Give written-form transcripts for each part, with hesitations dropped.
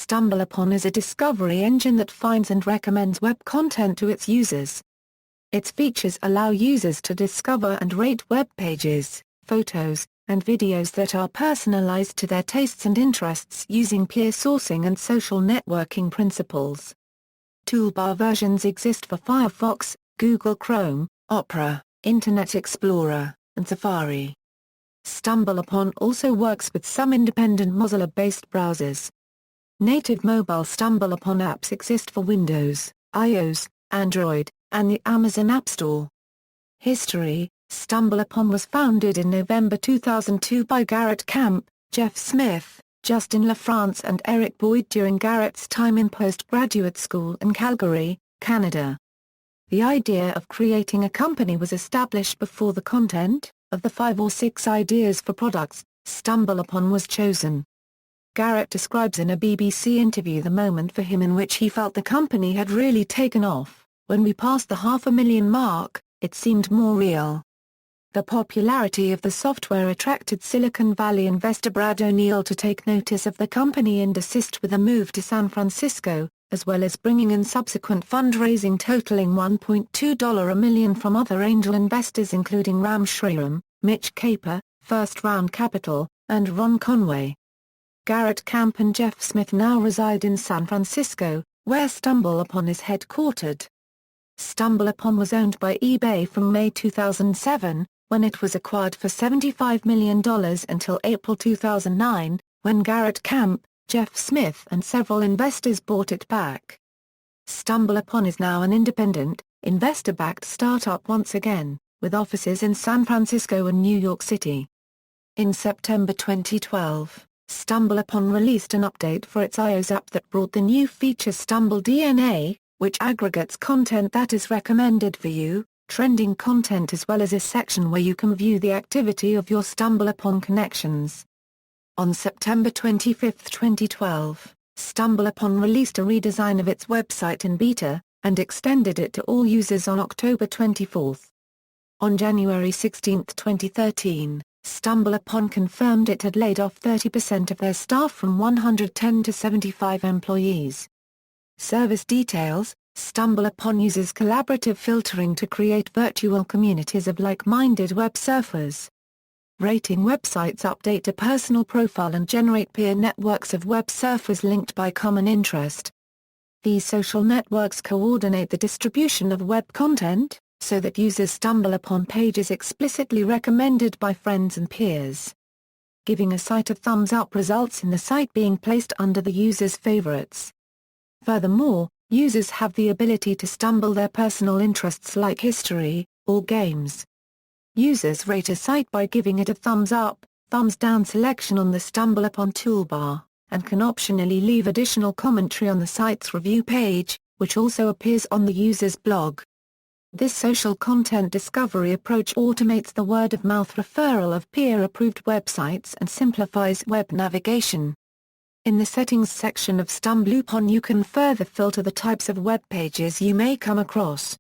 StumbleUpon is a discovery engine that finds and recommends web content to its users. Its features allow users to discover and rate web pages, photos, and videos that are personalized to their tastes and interests using peer sourcing and social networking principles. Toolbar versions exist for Firefox, Google Chrome, Opera, Internet Explorer, and Safari. StumbleUpon also works with some independent Mozilla-based browsers. Native mobile StumbleUpon apps exist for Windows, iOS, Android, and the Amazon App Store. History: StumbleUpon was founded in November 2002 by Garrett Camp, Jeff Smith, Justin LaFrance and Eric Boyd during Garrett's time in postgraduate school in Calgary, Canada. The idea of creating a company was established before the content of the 5 or 6 ideas for products StumbleUpon was chosen. Garrett describes in a BBC interview the moment for him in which he felt the company had really taken off. When we passed the 500,000 mark, it seemed more real. The popularity of the software attracted Silicon Valley investor Brad O'Neill to take notice of the company and assist with a move to San Francisco, as well as bringing in subsequent fundraising totaling $1.2 million from other angel investors including Ram Shriram, Mitch Caper, First Round Capital, and Ron Conway. Garrett Camp and Jeff Smith now reside in San Francisco, where StumbleUpon is headquartered. StumbleUpon was owned by eBay from May 2007, when it was acquired for $75 million until April 2009, when Garrett Camp, Jeff Smith and several investors bought it back. StumbleUpon is now an independent, investor-backed startup once again, with offices in San Francisco and New York City. In September 2012, StumbleUpon released an update for its iOS app that brought the new feature StumbleDNA, which aggregates content that is recommended for you, trending content as well as a section where you can view the activity of your StumbleUpon connections. On September 25, 2012, StumbleUpon released a redesign of its website in beta, and extended it to all users on October 24. On January 16, 2013, StumbleUpon confirmed it had laid off 30% of their staff from 110 to 75 employees. Service details: StumbleUpon uses collaborative filtering to create virtual communities of like-minded web surfers. Rating websites update a personal profile and generate peer networks of web surfers linked by common interest. These social networks coordinate the distribution of web content, so that users stumble upon pages explicitly recommended by friends and peers. Giving a site a thumbs up results in the site being placed under the user's favorites. Furthermore, users have the ability to stumble their personal interests like history, or games. Users rate a site by giving it a thumbs up, thumbs down selection on the StumbleUpon toolbar, and can optionally leave additional commentary on the site's review page, which also appears on the user's blog. This social content discovery approach automates the word-of-mouth referral of peer-approved websites and simplifies web navigation. In the Settings section of StumbleUpon you can further filter the types of web pages you may come across.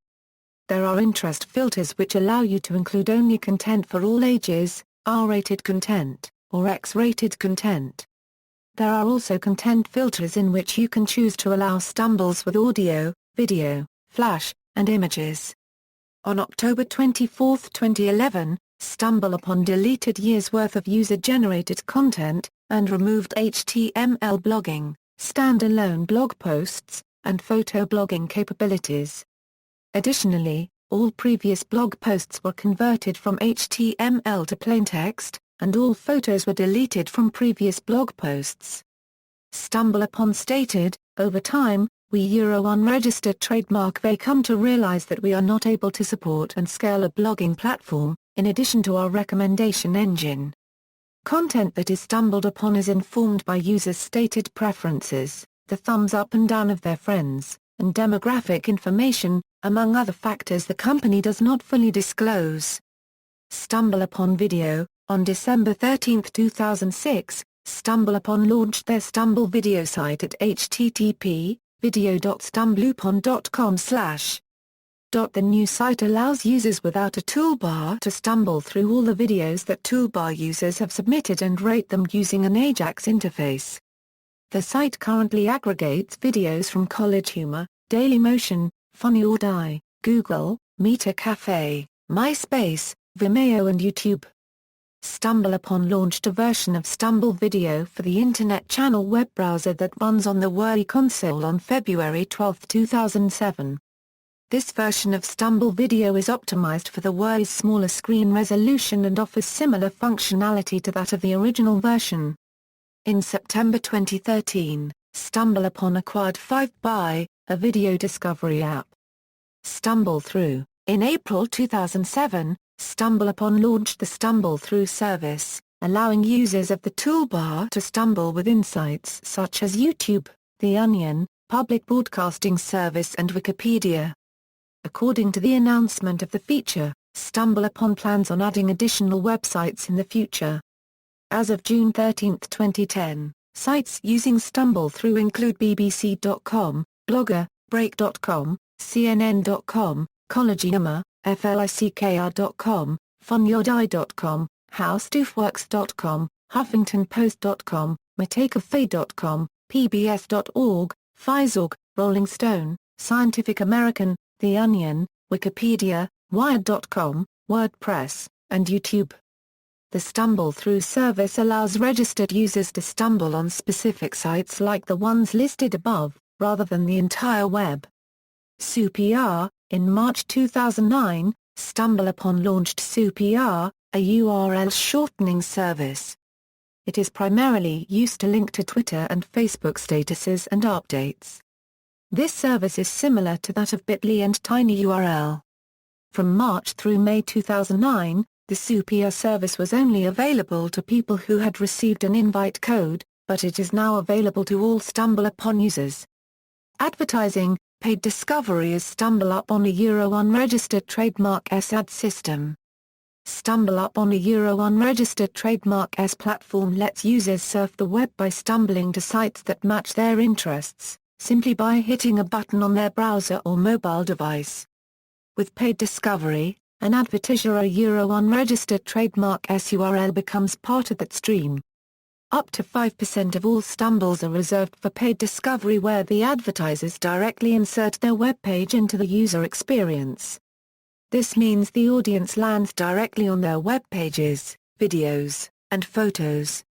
There are interest filters which allow you to include only content for all ages, R-rated content, or X-rated content. There are also content filters in which you can choose to allow stumbles with audio, video, flash, and images. On October 24, 2011, StumbleUpon deleted years' worth of user-generated content, and removed HTML blogging, standalone blog posts, and photo blogging capabilities. Additionally, all previous blog posts were converted from HTML to plain text, and all photos were deleted from previous blog posts. StumbleUpon stated, "Over time, we unregistered trademark they come to realize that we are not able to support and scale a blogging platform, in addition to our recommendation engine. Content that is stumbled upon is informed by users' stated preferences, the thumbs up and down of their friends, and demographic information, among other factors the company does not fully disclose." StumbleUpon Video. On December 13, 2006, StumbleUpon launched their Stumble video site at http://video.stumbleupon.com/. The new site allows users without a toolbar to stumble through all the videos that toolbar users have submitted and rate them using an AJAX interface. The site currently aggregates videos from College Humor, Dailymotion, Funny or Die, Google, Meter Cafe, MySpace, Vimeo and YouTube. StumbleUpon launched a version of Stumble Video for the Internet Channel web browser that runs on the Wii console on February 12, 2007. This version of Stumble Video is optimized for the Wii's smaller screen resolution and offers similar functionality to that of the original version. In September 2013, StumbleUpon acquired 5by, a video discovery app. Stumble Through. In April 2007, StumbleUpon launched the Stumble Through service, allowing users of the Toolbar to stumble within sites such as YouTube, The Onion, Public Broadcasting Service and Wikipedia. According to the announcement of the feature, StumbleUpon plans on adding additional websites in the future. As of June 13, 2010, sites using Stumble Through include bbc.com, Blogger, Break.com, CNN.com, College Humor, flickr.com, funnyordie.com, howstuffworks.com, huffingtonpost.com, metacafe.com, pbs.org, Phys.org, Rolling Stone, Scientific American, The Onion, Wikipedia, Wired.com, WordPress, and YouTube. The Stumble Through service allows registered users to stumble on specific sites like the ones listed above, rather than the entire web. StumbleUpon. In March 2009, StumbleUpon launched StumbleUpon, a URL shortening service. It is primarily used to link to Twitter and Facebook statuses and updates. This service is similar to that of Bitly and TinyURL. From March through May 2009, the StumbleUpon service was only available to people who had received an invite code, but it is now available to all StumbleUpon users. Advertising. Paid discovery is StumbleUpon, a unregistered trademark S ad system. StumbleUpon, a unregistered trademark S platform lets users surf the web by stumbling to sites that match their interests, simply by hitting a button on their browser or mobile device. With paid discovery, an advertiser or unregistered trademark S URL becomes part of that stream. Up to 5% of all stumbles are reserved for paid discovery where the advertisers directly insert their web page into the user experience. This means the audience lands directly on their web pages, videos, and photos.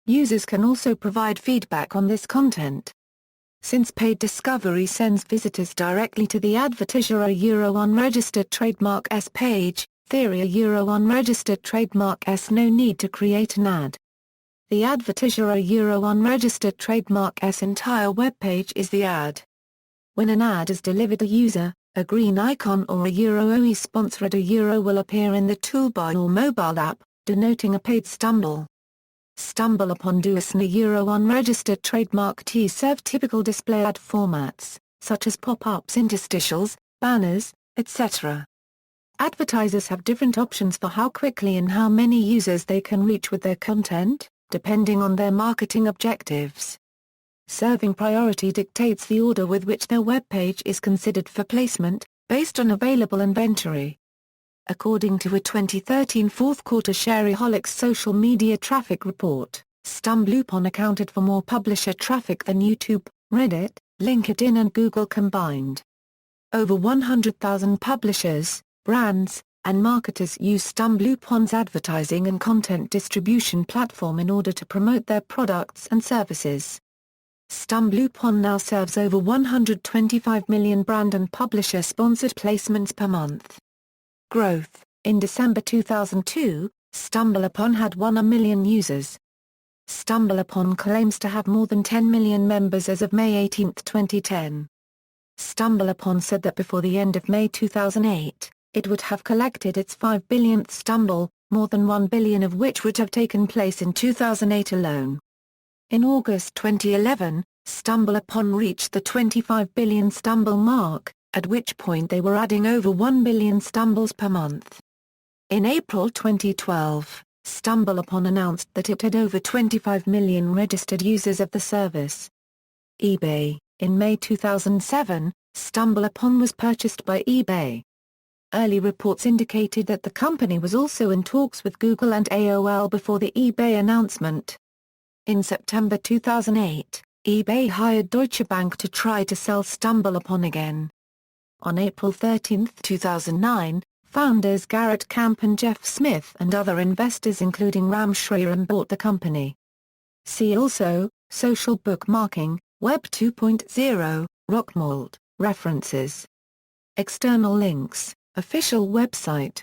Users can also provide feedback on this content. Since paid discovery sends visitors directly to the advertiser or unregistered trademark S page, theory or unregistered trademark S no need to create an ad. The advertiser or unregistered trademark S entire web page is the ad. When an ad is delivered to a user, a green icon or a OE sponsored will appear in the toolbar or mobile app, denoting a paid stumble. StumbleUpon does an unregistered trademark T serve typical display ad formats, such as pop-ups, interstitials, banners, etc. Advertisers have different options for how quickly and how many users they can reach with their content, depending on their marketing objectives. Serving priority dictates the order with which their web page is considered for placement, based on available inventory. According to a 2013 fourth-quarter Shareaholics social media traffic report, StumbleUpon accounted for more publisher traffic than YouTube, Reddit, LinkedIn and Google combined. Over 100,000 publishers, brands, and marketers use StumbleUpon's advertising and content distribution platform in order to promote their products and services. StumbleUpon now serves over 125 million brand and publisher-sponsored placements per month. Growth. In December 2002, StumbleUpon had 1 million users. StumbleUpon claims to have more than 10 million members as of May 18, 2010. StumbleUpon said that before the end of May 2008, it would have collected its 5 billionth stumble, more than 1 billion of which would have taken place in 2008 alone. In August 2011, StumbleUpon reached the 25 billion stumble mark, at which point they were adding over 1 billion stumbles per month. In April 2012, StumbleUpon announced that it had over 25 million registered users of the service. eBay. In May 2007, StumbleUpon was purchased by eBay. Early reports indicated that the company was also in talks with Google and AOL before the eBay announcement. In September 2008, eBay hired Deutsche Bank to try to sell StumbleUpon again. On April 13, 2009, founders Garrett Camp and Jeff Smith and other investors including Ram Shriram bought the company. See also, social bookmarking, Web 2.0, Rockmold, references. External links, official website.